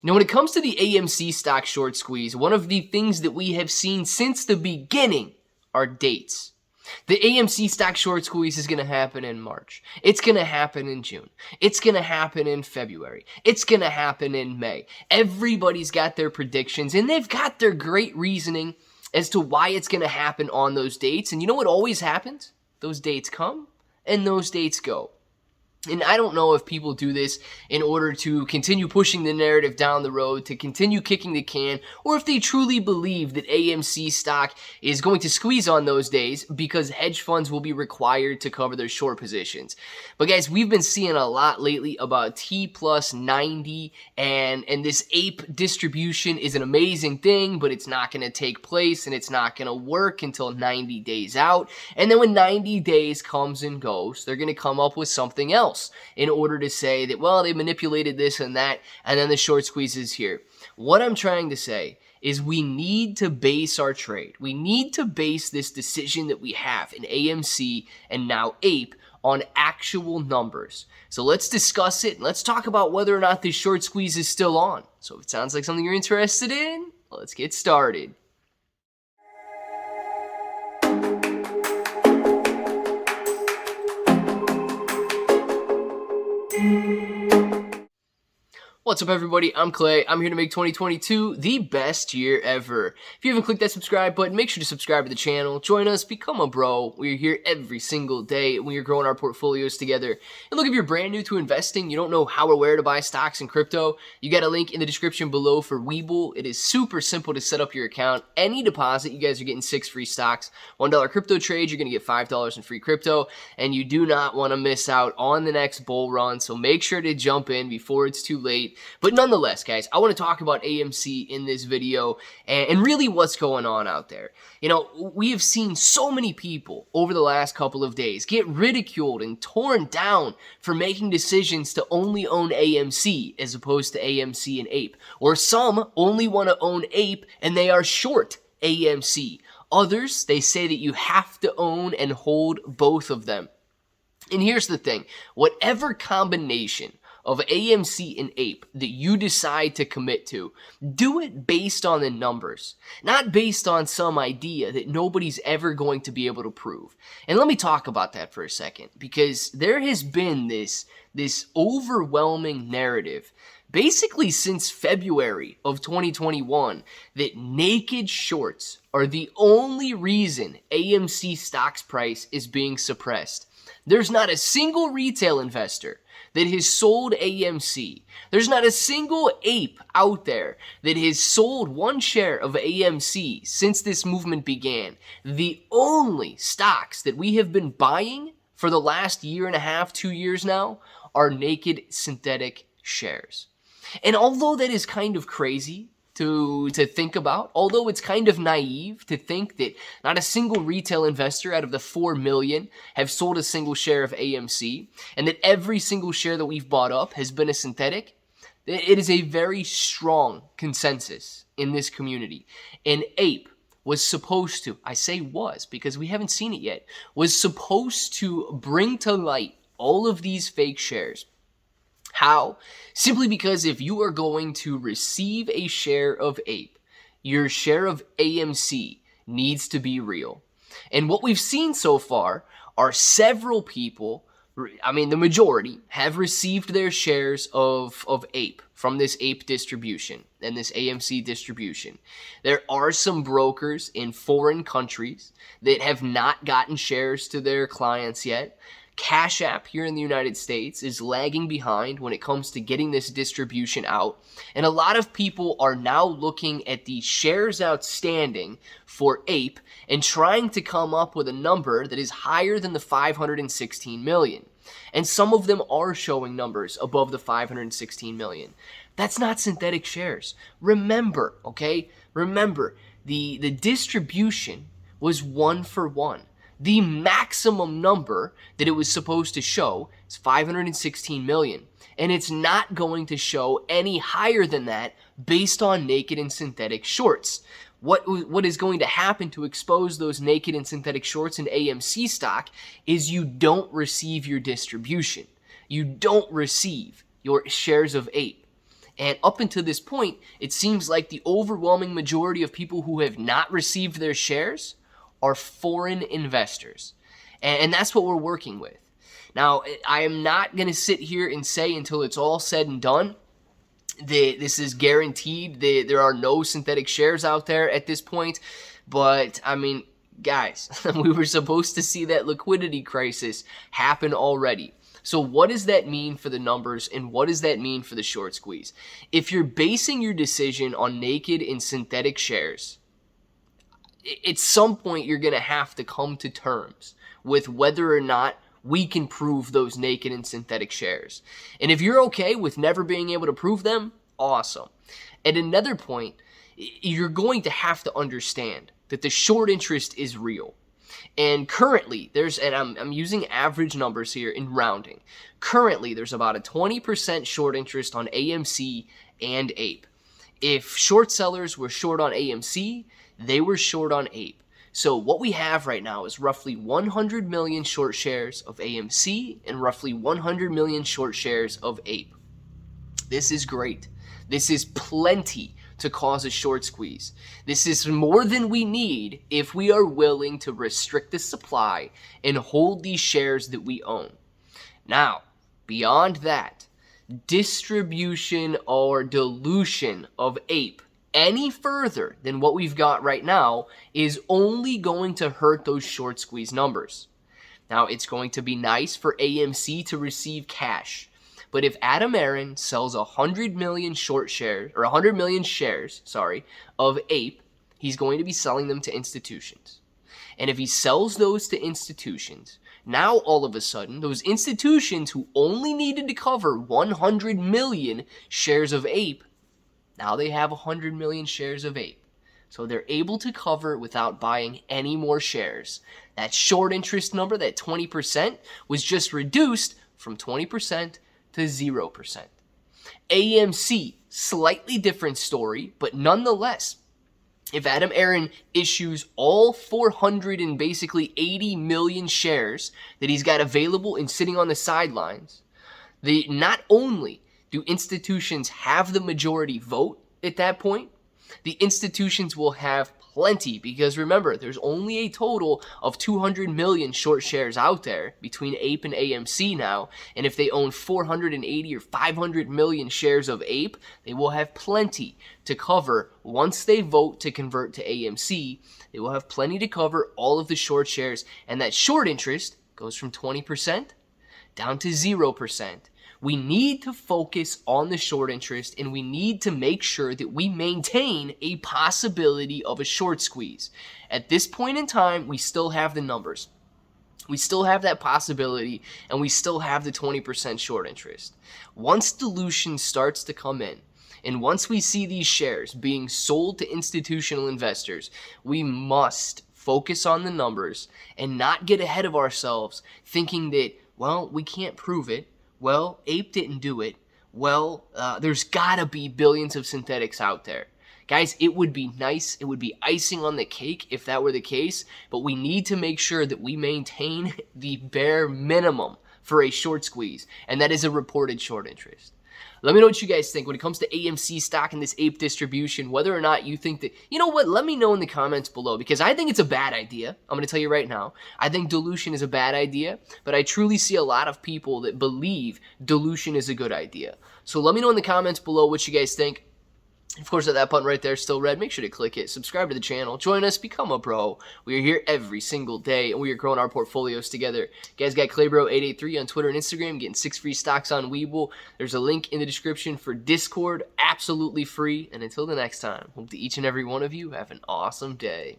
Now, when it comes to the AMC stock short squeeze, one of the things that we have seen since the beginning are dates. The AMC stock short squeeze is going to happen in March. It's going to happen in June. It's going to happen in February. It's going to happen in May. Everybody's got their predictions, and they've got their great reasoning as to why it's going to happen on those dates. And you know what always happens? Those dates come, and those dates go. And I don't know if people do this in order to continue pushing the narrative down the road, to continue kicking the can, or if they truly believe that AMC stock is going to squeeze on those days because hedge funds will be required to cover their short positions. But guys, we've been seeing a lot lately about T plus 90, and this ape distribution is an amazing thing, but it's not going to take place and it's not going to work until 90 days out. And then when 90 days comes and goes, they're going to come up with something else in order to say that, well, they manipulated this and that, and then the short squeeze is here. What I'm trying to say is we need to base our trade. We need to base this decision that we have in AMC and now APE on actual numbers. So let's discuss it. Let's talk about whether or not this short squeeze is still on. So if it sounds like something you're interested in, let's get started. What's up, everybody? I'm Clay. I'm here to make 2022 the best year ever. If you haven't clicked that subscribe button, make sure to subscribe to the channel. Join us, become a bro. We're here every single day and we are growing our portfolios together. And look, if you're brand new to investing, you don't know how or where to buy stocks and crypto, you got a link in the description below for Webull. It is super simple to set up your account. Any deposit, you guys are getting 6 free stocks. $1 crypto trade, you're going to get $5 in free crypto. And you do not want to miss out on the next bull run. So make sure to jump in before it's too late. But nonetheless, guys, I want to talk about AMC in this video and really what's going on out there. You know, we have seen so many people over the last couple of days get ridiculed and torn down for making decisions to only own AMC as opposed to AMC and APE. Or some only want to own APE and they are short AMC. Others, they say that you have to own and hold both of them. And here's the thing, whatever combination of AMC and APE that you decide to commit to, do it based on the numbers, not based on some idea that nobody's ever going to be able to prove. And let me talk about that for a second, because there has been this overwhelming narrative basically since February of 2021 that naked shorts are the only reason AMC stock's price is being suppressed. There's not a single retail investor that has sold AMC. There's not a single ape out there that has sold one share of AMC since this movement began. The only stocks that we have been buying for the last year and a half, 2 years now, are naked synthetic shares. And although that is kind of crazy to think about, although it's kind of naive to think that not a single retail investor out of the 4 million have sold a single share of AMC, and that every single share that we've bought up has been a synthetic, it is a very strong consensus in this community. And APE was supposed to, I say was because we haven't seen it yet, was supposed to bring to light all of these fake shares. How? Simply because if you are going to receive a share of APE, your share of AMC needs to be real. And what we've seen so far are several people, I mean the majority, have received their shares of APE from this APE distribution and this AMC distribution. There are some brokers in foreign countries that have not gotten shares to their clients yet. Cash App here in the United States is lagging behind when it comes to getting this distribution out. And a lot of people are now looking at the shares outstanding for APE and trying to come up with a number that is higher than the 516 million. And some of them are showing numbers above the 516 million. That's not synthetic shares. Remember, okay? Remember, the distribution was 1-for-1. The maximum number that it was supposed to show is 516 million. And it's not going to show any higher than that based on naked and synthetic shorts. What is going to happen to expose those naked and synthetic shorts in AMC stock is you don't receive your distribution. You don't receive your shares of APE. And up until this point, it seems like the overwhelming majority of people who have not received their shares are foreign investors. And that's what we're working with. Now, I am not going to sit here and say until it's all said and done, this is guaranteed. There are no synthetic shares out there at this point. But, I mean, guys, we were supposed to see that liquidity crisis happen already. So what does that mean for the numbers, and what does that mean for the short squeeze? If you're basing your decision on naked and synthetic shares, at some point you're going to have to come to terms with whether or not we can prove those naked and synthetic shares. And if you're okay with never being able to prove them, awesome. At another point, you're going to have to understand that the short interest is real. And currently, I'm using average numbers here in rounding. Currently, there's about a 20% short interest on AMC and APE. If short sellers were short on AMC, they were short on APE. So what we have right now is roughly 100 million short shares of AMC and roughly 100 million short shares of APE. This is great. This is plenty to cause a short squeeze. This is more than we need if we are willing to restrict the supply and hold these shares that we own. Now, beyond that, distribution or dilution of APE any further than what we've got right now is only going to hurt those short squeeze numbers. Now, it's going to be nice for AMC to receive cash. But if Adam Aron sells 100 million shares of APE, he's going to be selling them to institutions. And if he sells those to institutions, now all of a sudden, those institutions who only needed to cover 100 million shares of APE, now they have 100 million shares of APE. So they're able to cover without buying any more shares. That short interest number, that 20%, was just reduced from 20% to 0%. AMC, slightly different story, but nonetheless, if Adam Aron issues all 480 million shares that he's got available and sitting on the sidelines, not only do institutions have the majority vote at that point, the institutions will have plenty, because remember, there's only a total of 200 million short shares out there between APE and AMC now, and if they own 480 or 500 million shares of APE, they will have plenty to cover. Once they vote to convert to AMC, they will have plenty to cover all of the short shares, and that short interest goes from 20% down to 0%. We need to focus on the short interest, and we need to make sure that we maintain a possibility of a short squeeze. At this point in time, we still have the numbers. We still have that possibility, and we still have the 20% short interest. Once dilution starts to come in, and once we see these shares being sold to institutional investors, we must focus on the numbers and not get ahead of ourselves thinking that, well, we can't prove it. Well, APE didn't do it. Well, there's gotta be billions of synthetics out there. Guys, it would be nice, it would be icing on the cake if that were the case, but we need to make sure that we maintain the bare minimum for a short squeeze, and that is a reported short interest. Let me know what you guys think when it comes to AMC stock and this APE distribution, whether or not you think that, you know what, let me know in the comments below, because I think it's a bad idea. I'm going to tell you right now. I think dilution is a bad idea, but I truly see a lot of people that believe dilution is a good idea. So let me know in the comments below what you guys think. Of course, that button right there is still red. Make sure to click it. Subscribe to the channel. Join us. Become a bro. We are here every single day, and we are growing our portfolios together. You guys got ClayBro883 on Twitter and Instagram, getting 6 free stocks on Webull. There's a link in the description for Discord, absolutely free. And until the next time, hope that each and every one of you have an awesome day.